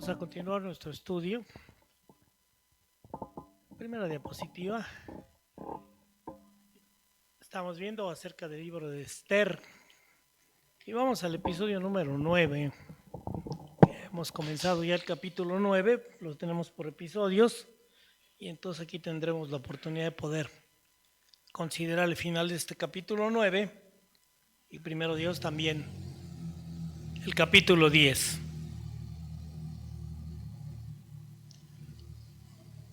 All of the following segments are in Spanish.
Vamos a continuar nuestro estudio. Primera diapositiva. Estamos viendo acerca del libro de Esther. Y vamos al episodio número 9. Hemos comenzado ya el capítulo 9, lo tenemos por episodios. Y entonces aquí tendremos la oportunidad de poder considerar el final de este capítulo 9. Y primero Dios también el capítulo 10.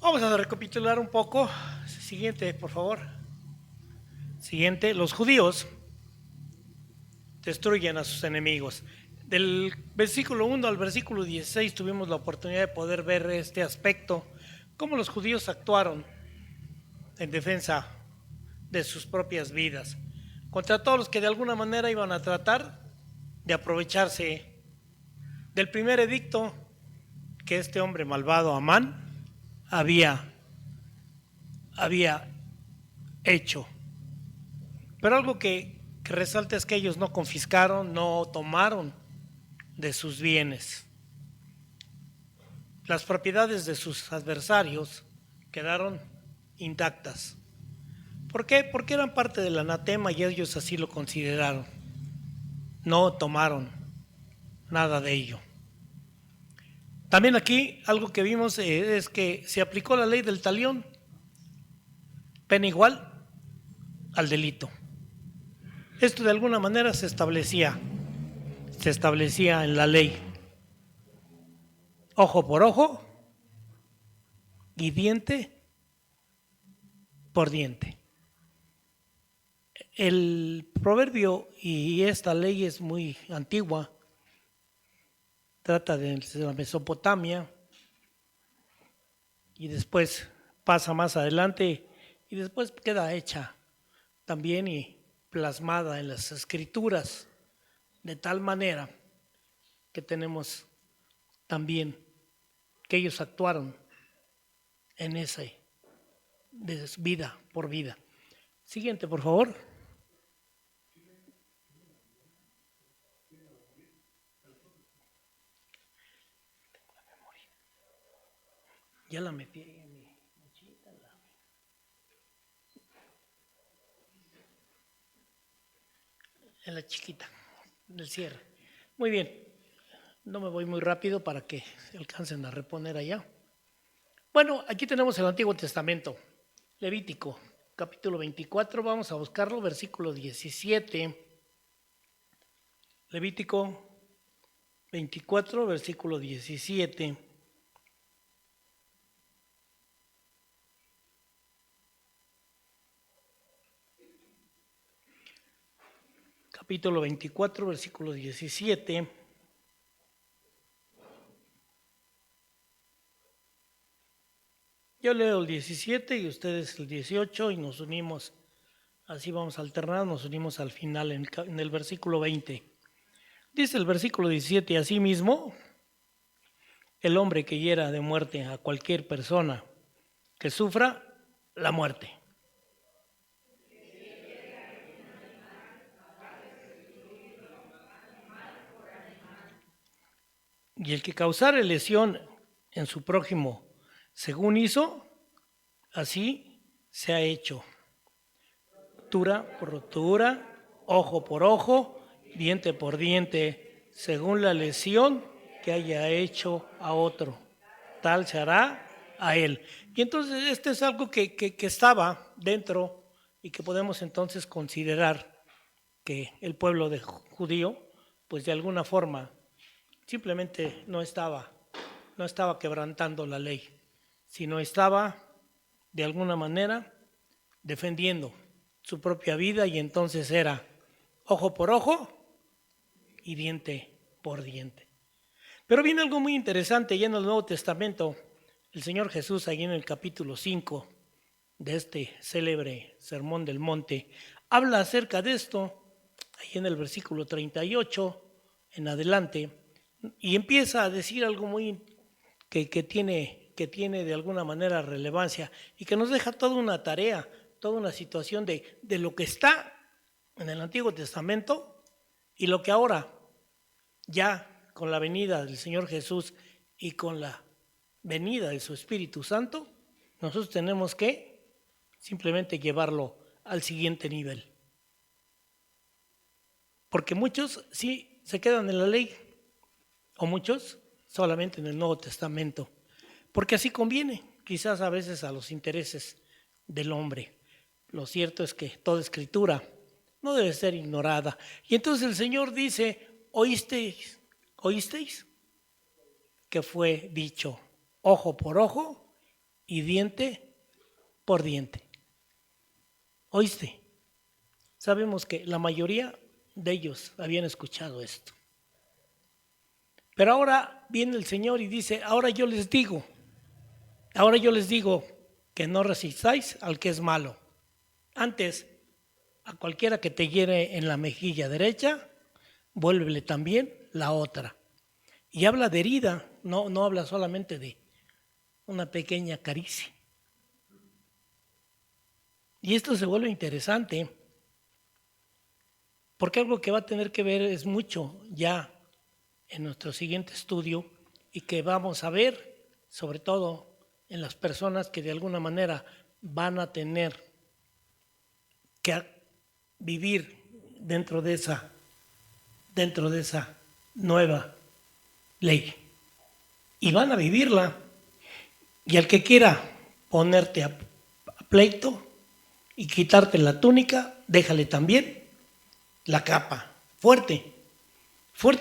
Vamos a recapitular un poco. Siguiente, por favor. Siguiente, los judíos destruyen a sus enemigos. Del versículo 1 al versículo 16 tuvimos la oportunidad de poder ver este aspecto, cómo los judíos actuaron en defensa de sus propias vidas, contra todos los que de alguna manera iban a tratar de aprovecharse del primer edicto que este hombre malvado, Amán, había hecho. Pero algo que resalta es que ellos no confiscaron, no tomaron de sus bienes. Las propiedades de sus adversarios quedaron intactas. ¿Por qué? Porque eran parte del anatema y ellos así lo consideraron. No tomaron nada de ello. También aquí algo que vimos es que se aplicó la ley del talión, pena igual al delito. Esto de alguna manera se establecía en la ley. Ojo por ojo y diente por diente. El proverbio y esta ley es muy antigua, trata de la Mesopotamia y después pasa más adelante y después queda hecha también y plasmada en las escrituras de tal manera que tenemos también que ellos actuaron en ese de vida por vida. Siguiente, por favor. Ya la metí ahí en mi mochila. En la chiquita, del cierre. Muy bien. No me voy muy rápido para que se alcancen a reponer allá. Bueno, aquí tenemos el Antiguo Testamento. Levítico, capítulo 24. Vamos a buscarlo, versículo 17. Levítico 24, versículo 17. Capítulo 24, versículo 17. Yo leo el 17 y ustedes el 18 y nos unimos, así vamos a alternar, nos unimos al final en el versículo 20. Dice el versículo 17, asimismo, el hombre que hiera de muerte a cualquier persona que sufra la muerte. Y el que causare lesión en su prójimo, según hizo, así se ha hecho. Rotura por rotura, ojo por ojo, diente por diente, según la lesión que haya hecho a otro. Tal se hará a él. Y entonces este es algo que estaba dentro y que podemos entonces considerar que el pueblo de judío, pues de alguna forma, simplemente no estaba quebrantando la ley, sino estaba de alguna manera defendiendo su propia vida y entonces era ojo por ojo y diente por diente. Pero viene algo muy interesante ya en el Nuevo Testamento. El Señor Jesús, ahí en el capítulo 5 de este célebre Sermón del Monte, habla acerca de esto, ahí en el versículo 38 en adelante, y empieza a decir algo muy que tiene de alguna manera relevancia y que nos deja toda una tarea, toda una situación de lo que está en el Antiguo Testamento y lo que ahora, ya con la venida del Señor Jesús y con la venida de su Espíritu Santo, nosotros tenemos que simplemente llevarlo al siguiente nivel. Porque muchos sí se quedan en la ley, o muchos solamente en el Nuevo Testamento, porque así conviene, quizás a veces a los intereses del hombre. Lo cierto es que toda escritura no debe ser ignorada. Y entonces el Señor dice, ¿oísteis? Que fue dicho, ojo por ojo y diente por diente. ¿Oíste? Sabemos que la mayoría de ellos habían escuchado esto. Pero ahora viene el Señor y dice, ahora yo les digo que no resistáis al que es malo. Antes, a cualquiera que te hiere en la mejilla derecha, vuélvele también la otra. Y habla de herida, no habla solamente de una pequeña caricia. Y esto se vuelve interesante, porque algo que va a tener que ver es mucho ya en nuestro siguiente estudio y que vamos a ver, sobre todo en las personas que de alguna manera van a tener que vivir dentro de esa nueva ley. Y van a vivirla. Y al que quiera ponerte a pleito y quitarte la túnica, déjale también la capa. Fuerte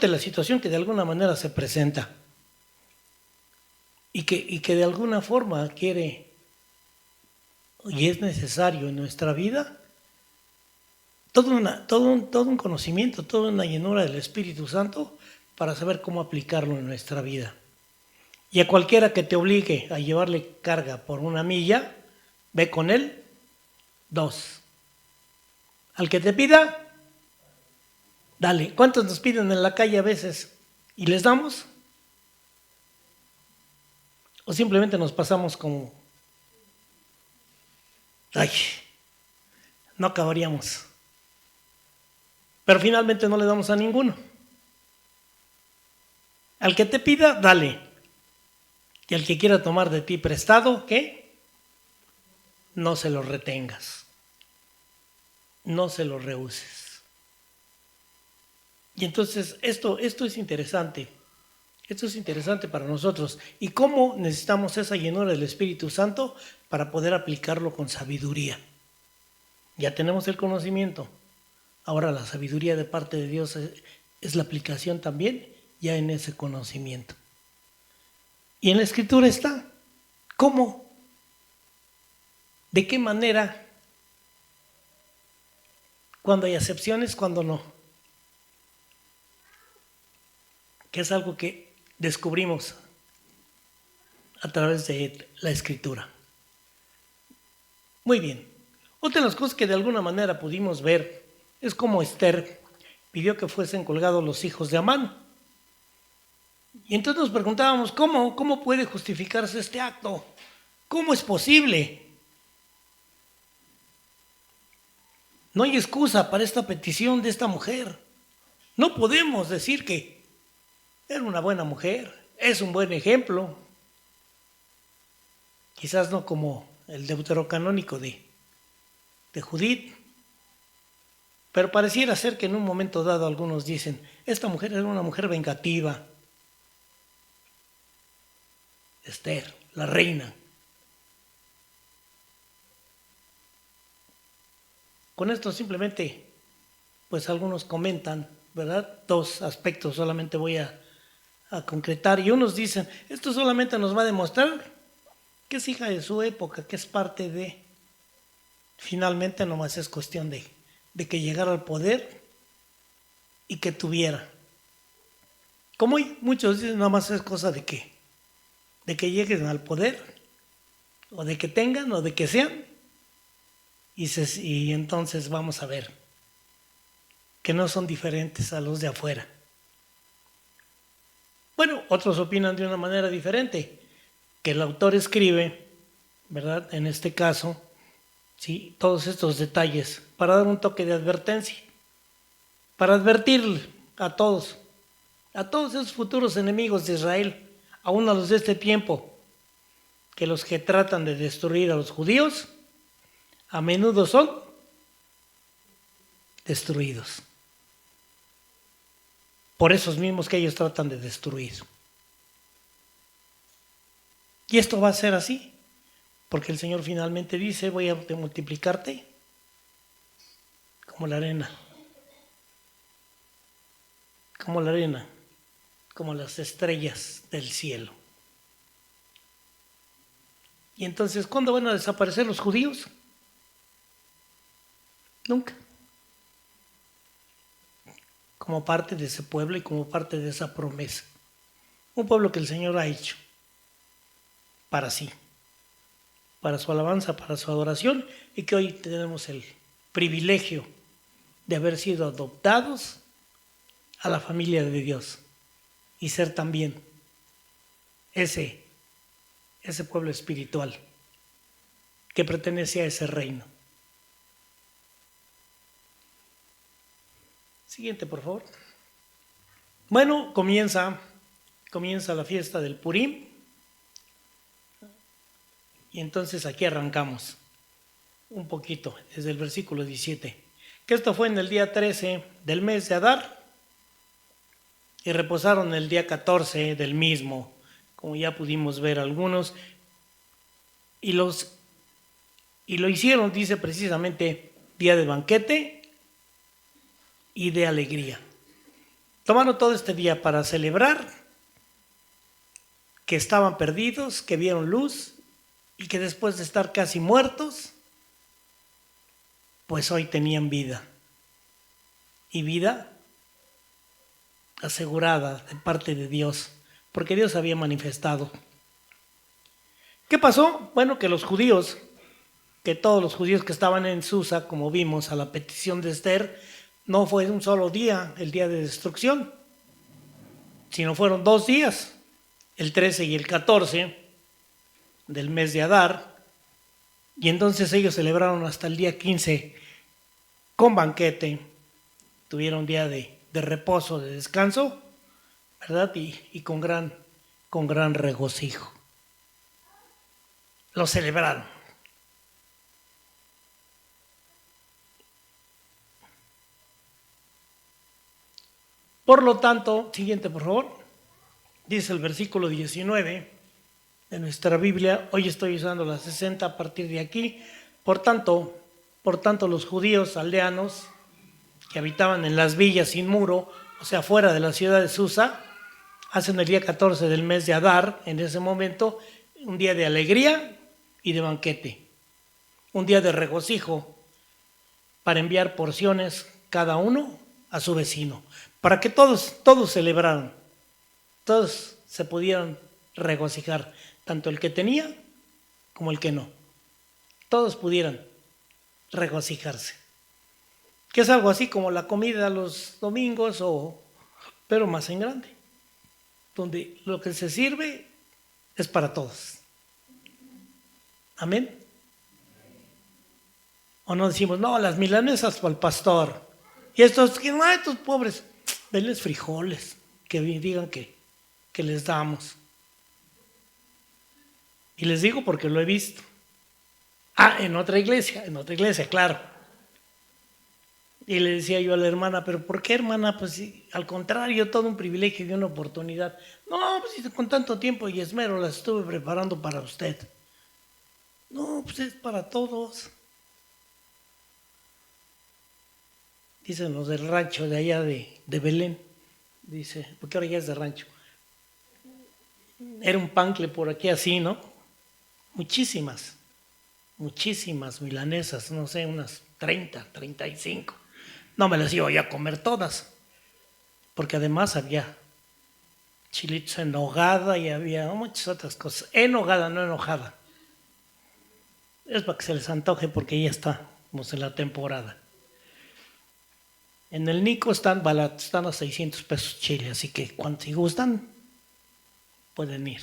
la situación que de alguna manera se presenta. Y que de alguna forma quiere y es necesario en nuestra vida todo un conocimiento, toda una llenura del Espíritu Santo para saber cómo aplicarlo en nuestra vida. Y a cualquiera que te obligue a llevarle carga por 1 milla, ve con él 2. Al que te pida, dale. ¿Cuántos nos piden en la calle a veces y les damos? O simplemente nos pasamos como, ay, no acabaríamos. Pero finalmente no le damos a ninguno. Al que te pida, dale. Y al que quiera tomar de ti prestado, ¿qué? No se lo retengas. No se lo rehuses. Y entonces esto es interesante. Esto es interesante para nosotros. ¿Y cómo necesitamos esa llenura del Espíritu Santo para poder aplicarlo con sabiduría? Ya tenemos el conocimiento. Ahora la sabiduría de parte de Dios es la aplicación también ya en ese conocimiento. Y en la Escritura está. ¿Cómo? ¿De qué manera? Cuando hay acepciones, cuando no. Que es algo que descubrimos a través de la Escritura. Muy bien. Otra de las cosas que de alguna manera pudimos ver es cómo Esther pidió que fuesen colgados los hijos de Amán. Y entonces nos preguntábamos, ¿cómo puede justificarse este acto? ¿Cómo es posible? No hay excusa para esta petición de esta mujer. No podemos decir que era una buena mujer, es un buen ejemplo. Quizás no como el deuterocanónico de Judith, pero pareciera ser que en un momento dado algunos dicen, esta mujer era una mujer vengativa. Esther, la reina. Con esto simplemente, pues algunos comentan, ¿verdad? 2 aspectos solamente voy a concretar. Y unos dicen, esto solamente nos va a demostrar que es hija de su época, que es parte de... Finalmente nomás es cuestión de que llegara al poder y que tuviera. Como hay muchos dicen, nomás es cosa de que lleguen al poder, o de que tengan, o de que sean, y entonces vamos a ver que no son diferentes a los de afuera. Bueno, otros opinan de una manera diferente, que el autor escribe, ¿verdad? En este caso, ¿sí? Todos estos detalles para dar un toque de advertencia, para advertir a todos esos futuros enemigos de Israel, aún a los de este tiempo, que los que tratan de destruir a los judíos, a menudo son destruidos. Por esos mismos que ellos tratan de destruir. Y esto va a ser así, porque el Señor finalmente dice, voy a multiplicarte como la arena, como las estrellas del cielo. Y entonces, ¿cuándo van a desaparecer los judíos? Nunca. Como parte de ese pueblo y como parte de esa promesa. Un pueblo que el Señor ha hecho para sí, para su alabanza, para su adoración, y que hoy tenemos el privilegio de haber sido adoptados a la familia de Dios y ser también ese pueblo espiritual que pertenece a ese reino. Siguiente, por favor. Bueno, comienza la fiesta del Purim. Y entonces aquí arrancamos un poquito, desde el versículo 17. Que esto fue en el día 13 del mes de Adar. Y reposaron el día 14 del mismo, como ya pudimos ver algunos. Y lo hicieron, dice precisamente, día de banquete y de alegría. Tomaron todo este día para celebrar que estaban perdidos, que vieron luz y que después de estar casi muertos, pues hoy tenían vida. Y vida asegurada de parte de Dios, porque Dios había manifestado. ¿Qué pasó? Bueno, que todos los judíos que estaban en Susa, como vimos a la petición de Esther, no fue un solo día, el día de destrucción, sino fueron 2 días, el 13 y el 14 del mes de Adar, y entonces ellos celebraron hasta el día 15 con banquete, tuvieron día de reposo, de descanso, ¿verdad? Y con gran regocijo. Lo celebraron. Por lo tanto, siguiente por favor, dice el versículo 19 de nuestra Biblia, hoy estoy usando la 60 a partir de aquí, por tanto los judíos aldeanos que habitaban en las villas sin muro, o sea, fuera de la ciudad de Susa, hacen el día 14 del mes de Adar, en ese momento, un día de alegría y de banquete, un día de regocijo para enviar porciones cada uno a su vecino, para que todos celebraran, todos se pudieran regocijar, tanto el que tenía como el que no, todos pudieran regocijarse, que es algo así como la comida los domingos, pero más en grande, donde lo que se sirve es para todos. Amén. O no decimos, no, las milanesas para el pastor. Y estos pobres, denles frijoles, que digan que les damos. Y les digo porque lo he visto. En otra iglesia, claro. Y le decía yo a la hermana, ¿pero por qué, hermana? Pues sí, al contrario, todo un privilegio y una oportunidad. No, pues con tanto tiempo y esmero las estuve preparando para usted. No, pues es para todos. Dicen los del rancho de allá de Belén, dice, porque ahora ya es de rancho. Era un pancle por aquí así, ¿no? Muchísimas milanesas, no sé, unas 30, 35. No me las iba ya a comer todas, porque además había chilitos en nogada y había muchas otras cosas. En nogada, no enojada. Es para que se les antoje porque ya estamos en la temporada. En el Nico están baratos, están a 600 pesos chile, así que si gustan, pueden ir.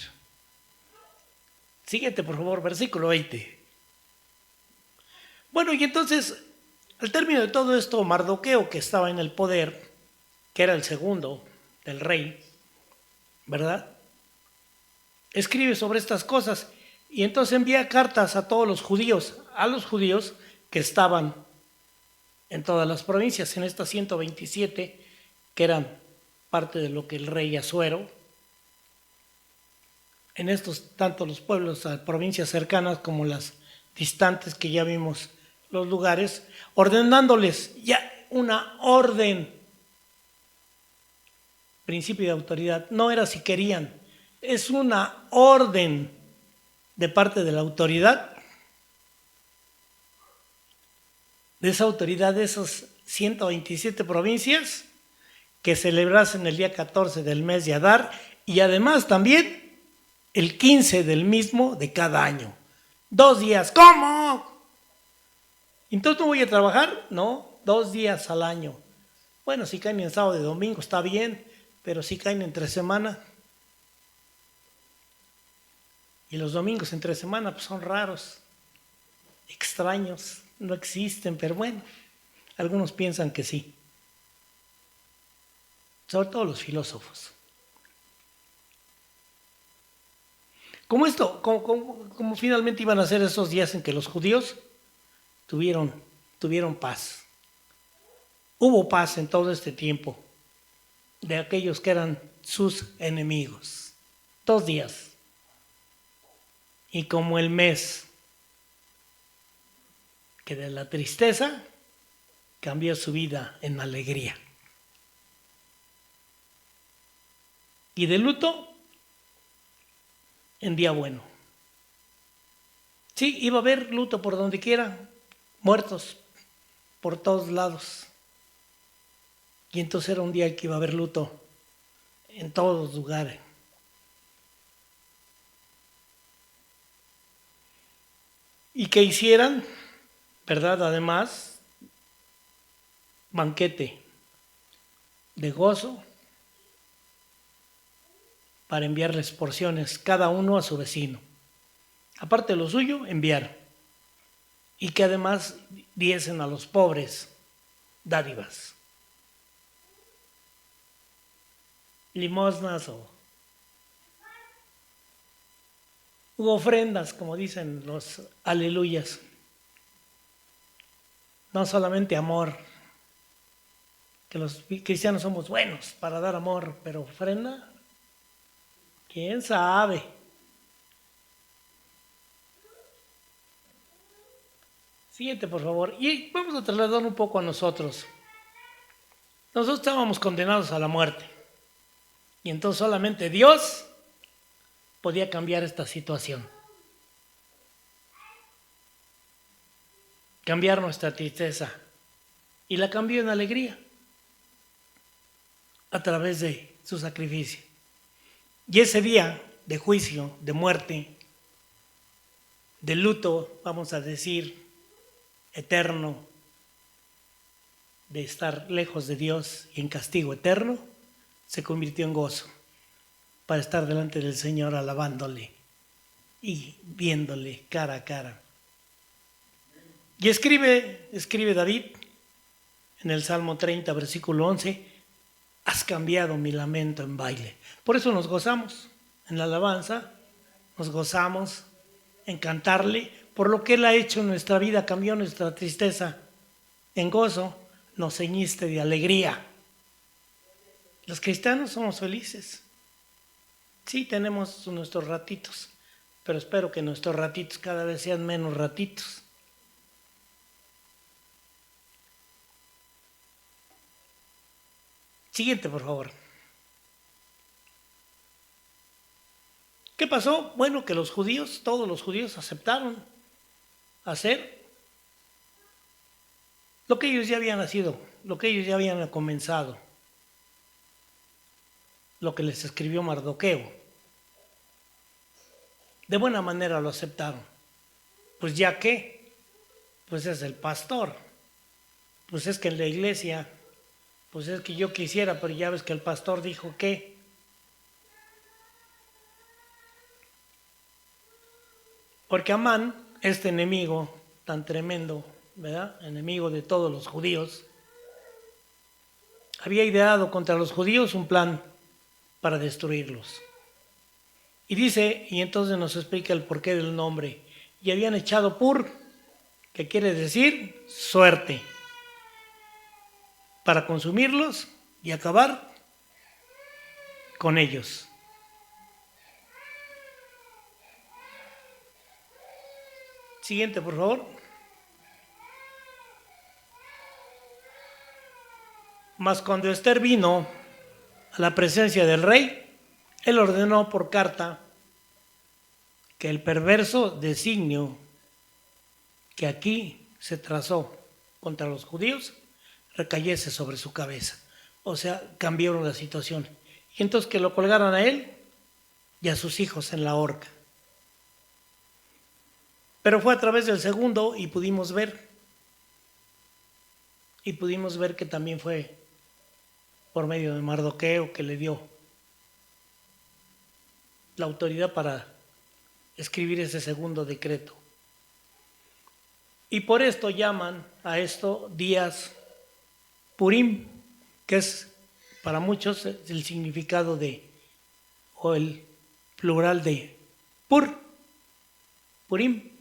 Siguiente, por favor, versículo 20. Bueno, y entonces, al término de todo esto, Mardoqueo, que estaba en el poder, que era el segundo del rey, ¿verdad? escribe sobre estas cosas y entonces envía cartas a todos los judíos que estaban en todas las provincias, en estas 127 que eran parte de lo que el rey Asuero, en estos tanto los pueblos, provincias cercanas como las distantes que ya vimos los lugares, ordenándoles ya una orden, principio de autoridad, no era si querían, es una orden de parte de la autoridad, de esa autoridad de esas 127 provincias, que celebrasen el día 14 del mes de Adar y además también el 15 del mismo de cada año. 2 días, ¿cómo? ¿Entonces no voy a trabajar? No, 2 días al año. Bueno, si caen en sábado y domingo está bien, pero si caen entre semana. Y los domingos entre semana pues son raros, extraños, no existen, pero bueno, algunos piensan que sí. Sobre todo los filósofos. Como finalmente iban a ser esos días en que los judíos tuvieron paz. Hubo paz en todo este tiempo de aquellos que eran sus enemigos. 2 días. Y como el mes que de la tristeza cambió su vida en alegría. Y de luto en día bueno. Sí, iba a haber luto por donde quiera, muertos por todos lados. Y entonces era un día que iba a haber luto en todos los lugares. Y que hicieran, ¿verdad? Además, banquete de gozo para enviarles porciones, cada uno a su vecino. Aparte de lo suyo, enviar. Y que además diesen a los pobres dádivas. Limosnas o u ofrendas, como dicen los aleluyas. No solamente amor, que los cristianos somos buenos para dar amor, pero ofrenda, ¿quién sabe? Siguiente, por favor. Y vamos a trasladar un poco a nosotros. Nosotros estábamos condenados a la muerte. Y entonces solamente Dios podía cambiar esta situación. Cambiar nuestra tristeza. Y la cambió en alegría. A través de su sacrificio. Y ese día de juicio, de muerte, de luto, vamos a decir, eterno, de estar lejos de Dios y en castigo eterno, se convirtió en gozo para estar delante del Señor alabándole y viéndole cara a cara. Y escribe David en el Salmo 30, versículo 11, has cambiado mi lamento en baile. Por eso nos gozamos en la alabanza, nos gozamos en cantarle, por lo que Él ha hecho en nuestra vida, cambió nuestra tristeza en gozo, nos ceñiste de alegría. Los cristianos somos felices. Sí, tenemos nuestros ratitos, pero espero que nuestros ratitos cada vez sean menos ratitos. Siguiente, por favor. ¿Qué pasó? Bueno, que los judíos, todos los judíos aceptaron hacer lo que ellos ya habían nacido, lo que ellos ya habían comenzado, lo que les escribió Mardoqueo. De buena manera lo aceptaron. Pues ya que, pues es el pastor. Pues es que en la iglesia, pues es que yo quisiera, pero ya ves que el pastor dijo que. Porque Amán, este enemigo tan tremendo, ¿verdad? Enemigo de todos los judíos, había ideado contra los judíos un plan para destruirlos. Y dice, y entonces nos explica el porqué del nombre. Y habían echado pur, que quiere decir suerte, para consumirlos y acabar con ellos. Siguiente, por favor. Mas cuando Ester vino a la presencia del rey, él ordenó por carta que el perverso designio que aquí se trazó contra los judíos recayese sobre su cabeza. O sea, cambiaron la situación. Y entonces que lo colgaran a él y a sus hijos en la horca. Pero fue a través del segundo y pudimos ver que también fue por medio de Mardoqueo, que le dio la autoridad para escribir ese segundo decreto. Y por esto llaman a esto días Purim, que es para muchos el significado de, o el plural de Purim,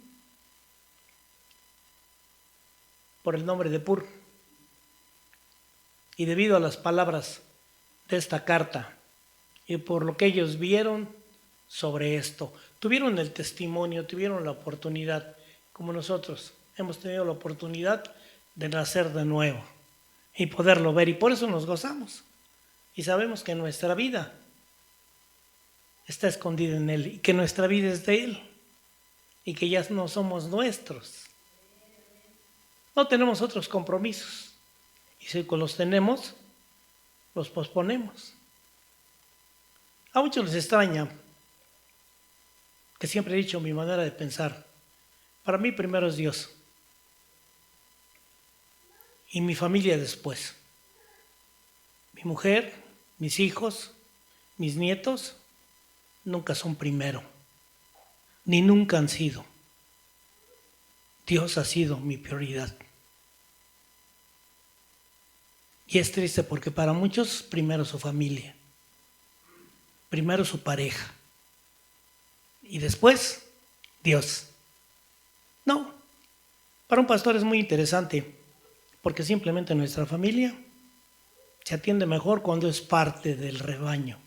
por el nombre de Pur. Y debido a las palabras de esta carta y por lo que ellos vieron sobre esto, tuvieron el testimonio, tuvieron la oportunidad, como nosotros hemos tenido la oportunidad de nacer de nuevo y poderlo ver, y por eso nos gozamos y sabemos que nuestra vida está escondida en Él y que nuestra vida es de Él y que ya no somos nuestros. No tenemos otros compromisos. Y si los tenemos, los posponemos. A muchos les extraña que siempre he dicho mi manera de pensar. Para mí primero es Dios. Y mi familia después. Mi mujer, mis hijos, mis nietos, nunca son primero. Ni nunca han sido. Dios ha sido mi prioridad. Y es triste porque para muchos primero su familia, primero su pareja y después Dios. No, para un pastor es muy interesante porque simplemente nuestra familia se atiende mejor cuando es parte del rebaño.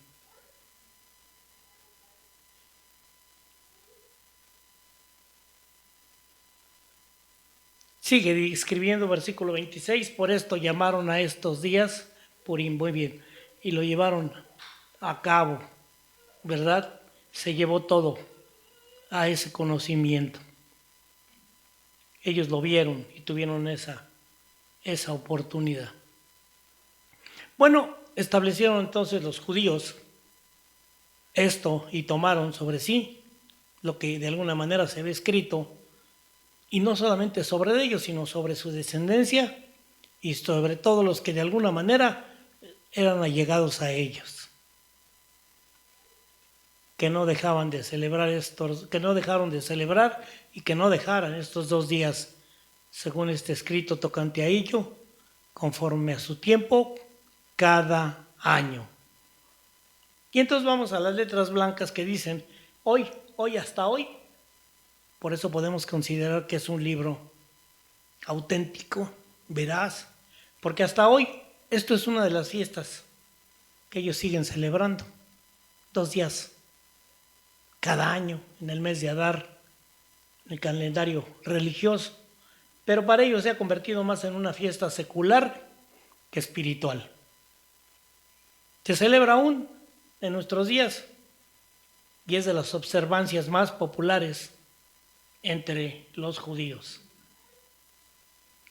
Sigue escribiendo versículo 26, por esto llamaron a estos días Purim, muy bien, y lo llevaron a cabo, ¿verdad? Se llevó todo a ese conocimiento. Ellos lo vieron y tuvieron esa oportunidad. Bueno, establecieron entonces los judíos esto y tomaron sobre sí lo que de alguna manera se ve escrito, y no solamente sobre ellos, sino sobre su descendencia y sobre todos los que de alguna manera eran allegados a ellos, que no dejaban de celebrar que no dejaron de celebrar y que no dejaran estos 2 días, según este escrito tocante a ello, conforme a su tiempo, cada año. Y entonces vamos a las letras blancas que dicen hoy, hasta hoy. Por eso podemos considerar que es un libro auténtico, veraz, porque hasta hoy esto es una de las fiestas que ellos siguen celebrando. 2 días cada año en el mes de Adar, en el calendario religioso, pero para ellos se ha convertido más en una fiesta secular que espiritual. Se celebra aún en nuestros días y es de las observancias más populares entre los judíos.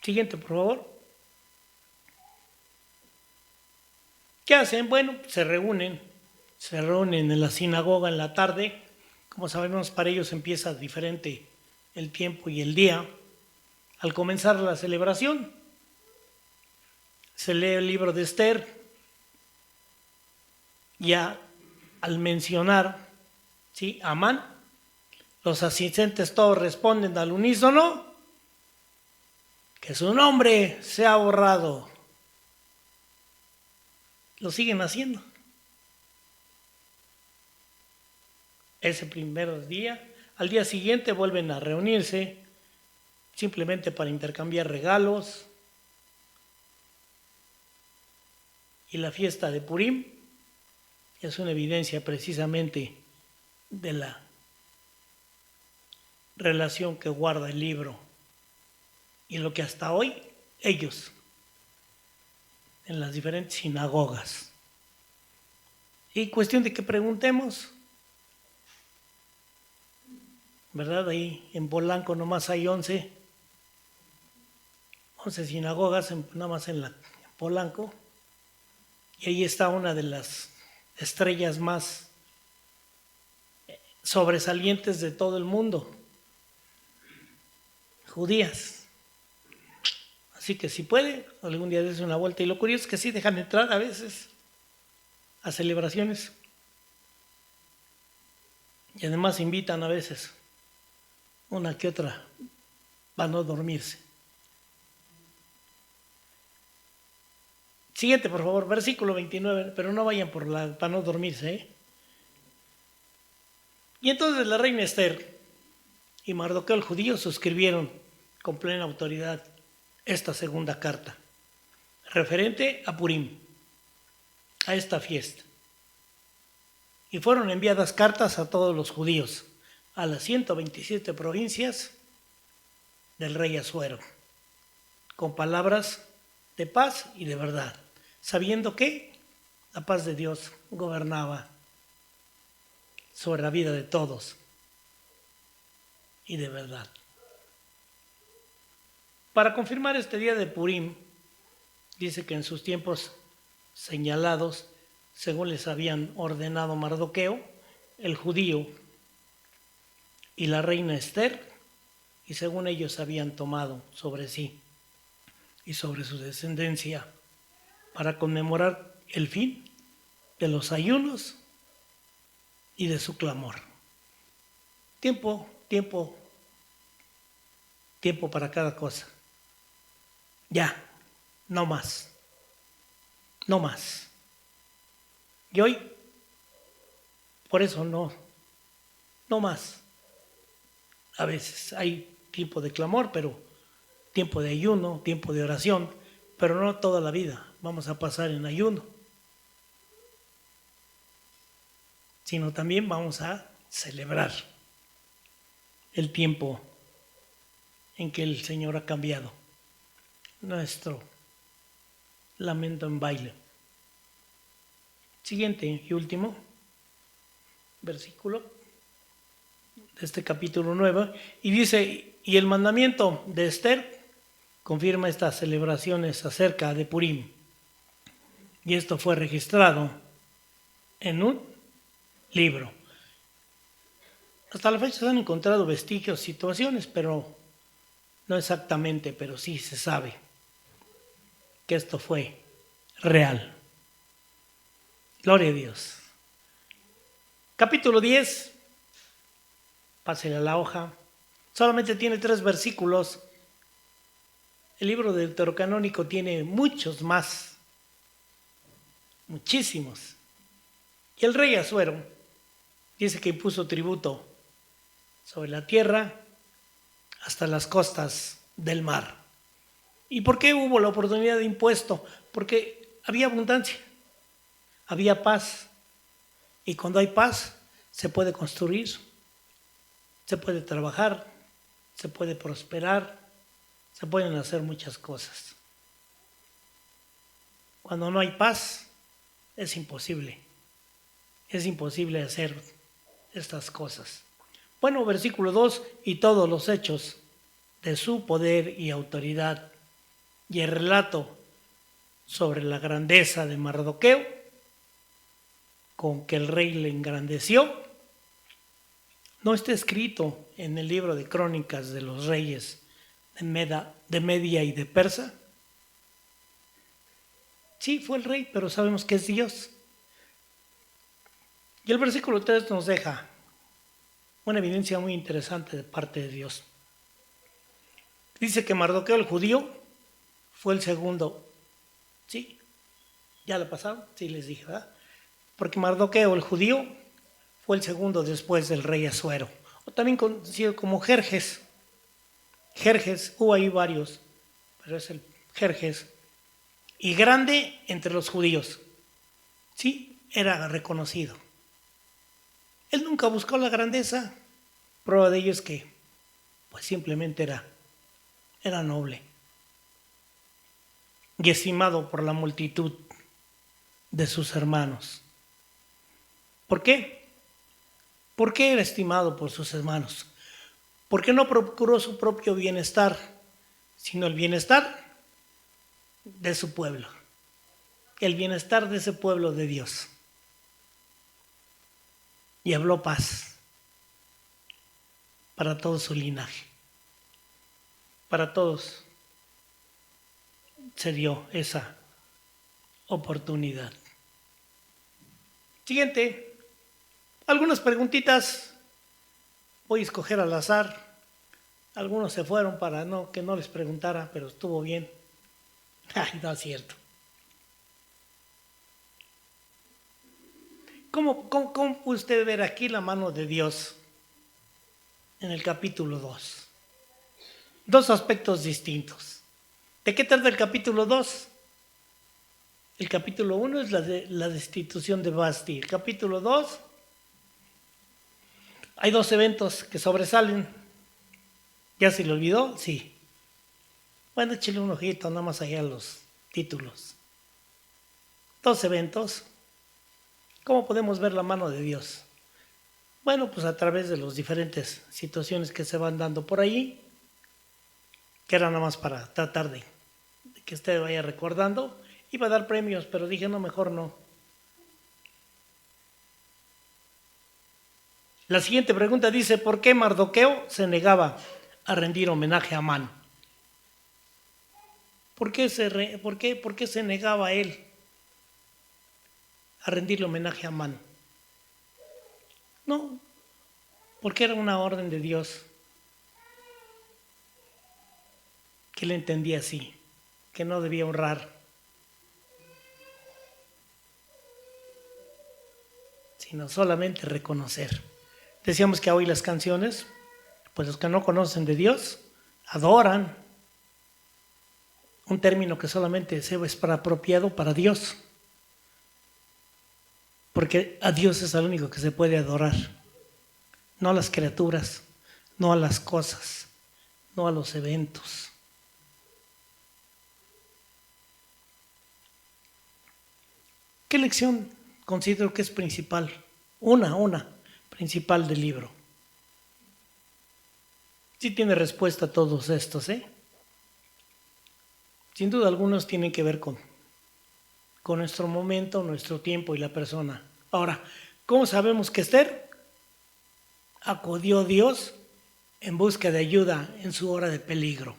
Siguiente, por favor. ¿Qué hacen? Bueno, se reúnen en la sinagoga en la tarde. Como sabemos, para ellos empieza diferente el tiempo y el día. Al comenzar la celebración, se lee el libro de Ester. Ya al mencionar, ¿sí?, Amán, los asistentes todos responden al unísono que su nombre se ha borrado. Lo siguen haciendo. ese primer día. Al día siguiente vuelven a reunirse simplemente para intercambiar regalos. Y la fiesta de Purim es una evidencia precisamente de la relación que guarda el libro y lo que hasta hoy ellos en las diferentes sinagogas. Y cuestión de que preguntemos, ¿verdad? Ahí en Polanco nomás hay 11 sinagogas, nada más en Polanco, y ahí está una de las estrellas más sobresalientes de todo el mundo, judías. Así que si puede, algún día des una vuelta. Y lo curioso es que sí dejan entrar a veces a celebraciones. Y además invitan a veces una que otra para no dormirse. Siguiente, por favor, versículo 29, pero no vayan para no dormirse, ¿eh? Y entonces la reina Esther y Mardoqueo el judío suscribieron con plena autoridad esta segunda carta, referente a Purim, a esta fiesta. Y fueron enviadas cartas a todos los judíos, a las 127 provincias del rey Asuero, con palabras de paz y de verdad, sabiendo que la paz de Dios gobernaba sobre la vida de todos y de verdad. Para confirmar este día de Purim, dice que en sus tiempos señalados, según les habían ordenado Mardoqueo, el judío, y la reina Esther, y según ellos habían tomado sobre sí y sobre su descendencia, para conmemorar el fin de los ayunos y de su clamor. Tiempo para cada cosa. Ya, no más. No más. Y hoy, por eso no más. A veces hay tiempo de clamor, pero tiempo de ayuno, tiempo de oración, pero no toda la vida vamos a pasar en ayuno, sino también vamos a celebrar el tiempo en que el Señor ha cambiado nuestro lamento en baile. Siguiente y último versículo de este capítulo 9, y dice, y el mandamiento de Esther confirma estas celebraciones acerca de Purim, y esto fue registrado en un libro. Hasta la fecha se han encontrado vestigios, situaciones, pero no exactamente, pero sí se sabe que esto fue real. Gloria a Dios. Capítulo 10, pásele a la hoja, solamente tiene 3 versículos. El libro del Deuterocanónico tiene muchos más, muchísimos. Y el rey Asuero dice que impuso tributo sobre la tierra hasta las costas del mar. ¿Y por qué hubo la oportunidad de impuesto? Porque había abundancia, había paz. Y cuando hay paz, se puede construir, se puede trabajar, se puede prosperar, se pueden hacer muchas cosas. Cuando no hay paz, es imposible hacer estas cosas. Bueno, versículo 2, y todos los hechos de su poder y autoridad, y el relato sobre la grandeza de Mardoqueo, con que el rey le engrandeció, no está escrito en el libro de Crónicas de los Reyes de Media y de Persa. Sí, fue el rey, pero sabemos que es Dios. Y el versículo 3 nos deja una evidencia muy interesante de parte de Dios. Dice que Mardoqueo el judío fue el segundo. ¿Sí? ¿Ya lo pasaron? Sí, les dije, ¿verdad? Porque Mardoqueo el judío fue el segundo después del rey Asuero, o también conocido como Jerjes. Jerjes, hubo ahí varios, pero es el Jerjes. Y grande entre los judíos. Sí, era reconocido. Él nunca buscó la grandeza. Prueba de ello es que, pues simplemente era noble y estimado por la multitud de sus hermanos. ¿Por qué? ¿Por qué era estimado por sus hermanos? Porque no procuró su propio bienestar, sino el bienestar de su pueblo, el bienestar de ese pueblo de Dios. Y habló paz para todo su linaje. Para todos se dio esa oportunidad. Siguiente, algunas preguntitas. Voy a escoger al azar. Algunos se fueron para que no les preguntara, pero estuvo bien. Ay, no es cierto. ¿Cómo puede usted ver aquí la mano de Dios en el capítulo 2? Dos aspectos distintos. ¿De qué trata el capítulo 2? El capítulo 1 es la destitución de Basti. El capítulo 2, hay dos eventos que sobresalen. ¿Ya se le olvidó? Sí. Bueno, échale un ojito nada más allá a los títulos. Dos eventos. ¿Cómo podemos ver la mano de Dios? Bueno, pues a través de las diferentes situaciones que se van dando por ahí, que era nada más para tratar de que usted vaya recordando. Iba a dar premios, pero dije, no, mejor no. La siguiente pregunta dice, ¿por qué Mardoqueo se negaba a rendir homenaje a Amán? ¿Por qué se negaba él a rendirle homenaje a Amán? No, porque era una orden de Dios que él entendía así, que no debía honrar, sino solamente reconocer. Decíamos que hoy las canciones, pues los que no conocen de Dios, adoran un término que solamente se es para apropiado para Dios, porque a Dios es el único que se puede adorar, no a las criaturas, no a las cosas, no a los eventos. ¿Qué lección considero que es principal? Una principal del libro. Sí tiene respuesta a todos estos, ¿eh? Sin duda algunos tienen que ver con nuestro momento, nuestro tiempo y la persona. Ahora, ¿cómo sabemos que Esther acudió a Dios en busca de ayuda en su hora de peligro?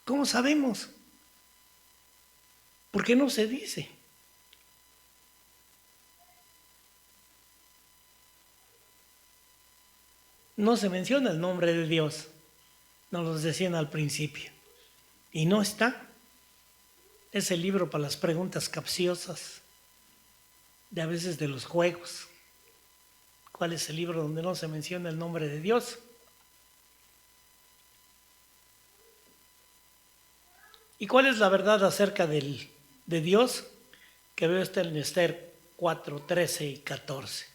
¿Cómo sabemos? ¿Por qué no se dice? No se menciona el nombre de Dios, nos lo decían al principio. Y no está. Es el libro para las preguntas capciosas, de a veces de los juegos. ¿Cuál es el libro donde no se menciona el nombre de Dios? ¿Y cuál es la verdad acerca de Dios? Que veo está en Esther 4, 13 y 14.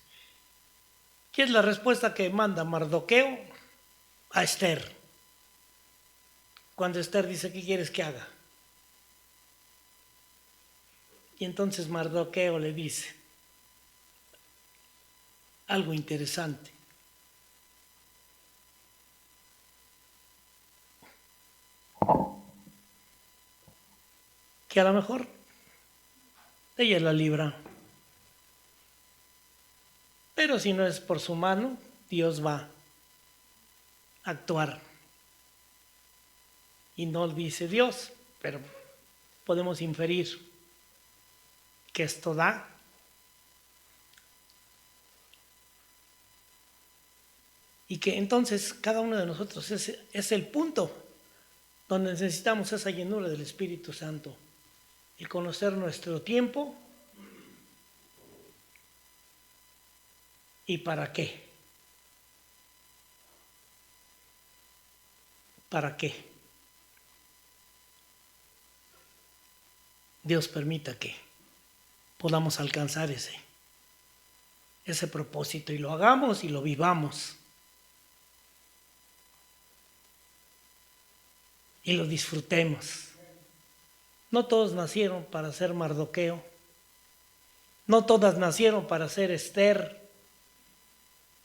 ¿Qué es la respuesta que manda Mardoqueo a Esther? Cuando Esther dice, ¿qué quieres que haga? Y entonces Mardoqueo le dice algo interesante. Que a lo mejor ella la libra. Pero si no es por su mano, Dios va a actuar. Y no dice Dios, pero podemos inferir que esto da. Y que entonces cada uno de nosotros es el punto donde necesitamos esa llenura del Espíritu Santo. El conocer nuestro tiempo ¿Y para qué? ¿Para qué? Dios permita que podamos alcanzar ese propósito y lo hagamos y lo vivamos y lo disfrutemos. No todos nacieron para ser Mardoqueo, no todas nacieron para ser Esther,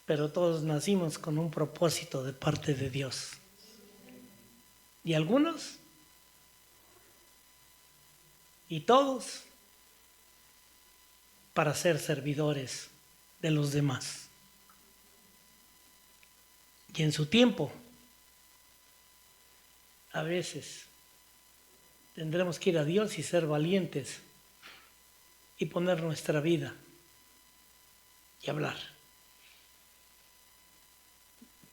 pero todos nacimos con un propósito de parte de Dios. Y algunos, y todos, para ser servidores de los demás. Y en su tiempo, a veces, tendremos que ir a Dios y ser valientes y poner nuestra vida y hablar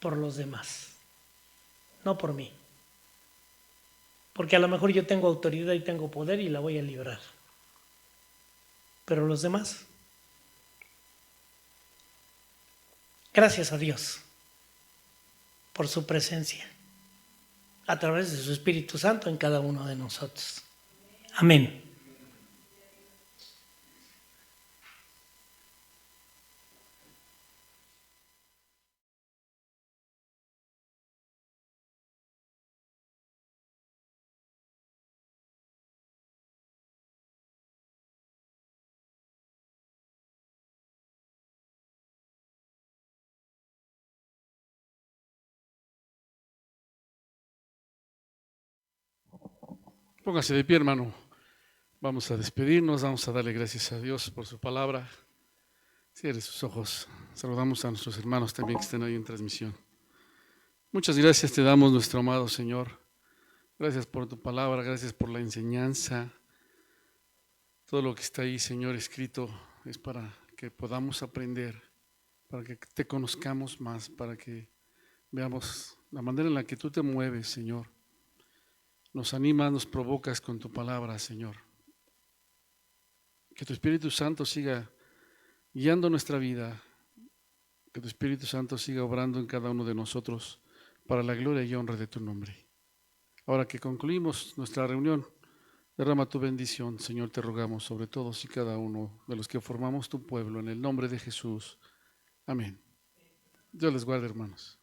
por los demás, no por mí. Porque a lo mejor yo tengo autoridad y tengo poder y la voy a librar. Pero los demás, gracias a Dios por su presencia a través de su Espíritu Santo en cada uno de nosotros. Amén. Póngase de pie, hermano. Vamos a despedirnos, vamos a darle gracias a Dios por su palabra. Cierre sus ojos. Saludamos a nuestros hermanos también que estén ahí en transmisión. Muchas gracias te damos, nuestro amado Señor. Gracias por tu palabra, gracias por la enseñanza. Todo lo que está ahí, Señor, escrito es para que podamos aprender, para que te conozcamos más, para que veamos la manera en la que tú te mueves, Señor. Nos animas, nos provocas con tu palabra, Señor. Que tu Espíritu Santo siga guiando nuestra vida, que tu Espíritu Santo siga obrando en cada uno de nosotros para la gloria y honra de tu nombre. Ahora que concluimos nuestra reunión, derrama tu bendición, Señor, te rogamos sobre todos y cada uno de los que formamos tu pueblo, en el nombre de Jesús. Amén. Dios les guarde, hermanos.